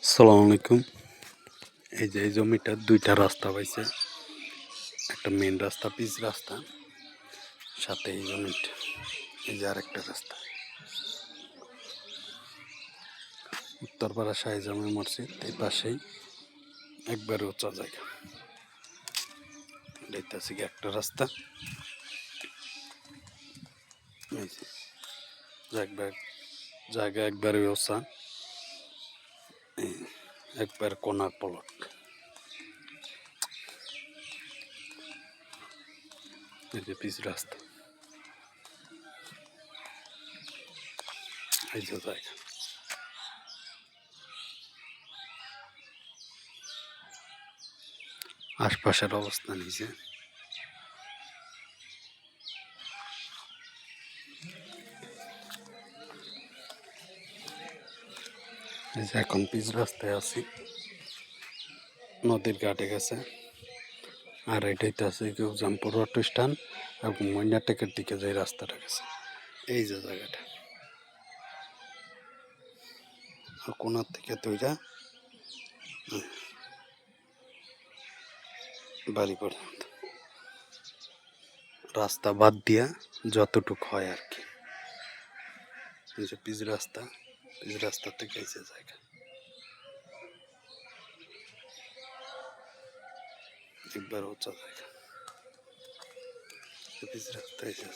আসসালামু আলাইকুম। এই যে এই জমিটা দুইটা রাস্তা পাইছে, একটা মেন রাস্তা, পিচ রাস্তা, সাথে এই জমিটা, এই যে আরেকটা রাস্তা। উত্তরপাড়া শাহী জামে মসজিদ এই পাশেই, একবারে উঁচা জায়গা। দেখতেছি একটা রাস্তা, এই যে জায়গা একবারে উঁচা, একবার কোনার পলট। এই যে পিচ রাস্তা, এই যে জায়গা। আশপাশের অবস্থা নিচে, এই যে এখন পিচ রাস্তায় আছি, নদীর ঘাটে গেছে। আর এটাইতে আছে কেউ জামপুর অটো স্ট্যান্ড এবং ময়নাটেকের দিকে যে রাস্তাটা গেছে, এই যে জায়গাটা। আর কোনার থেকে তৈরা বাড়ি পর্যন্ত রাস্তা বাদ দিয়া যতটুক হয় আর কি। এই যে পিচ রাস্তা, পিচ রাস্তা থেকে এই যে জায়গা, একবার উঁচা জায়গা, পিচ রাস্তা এই যে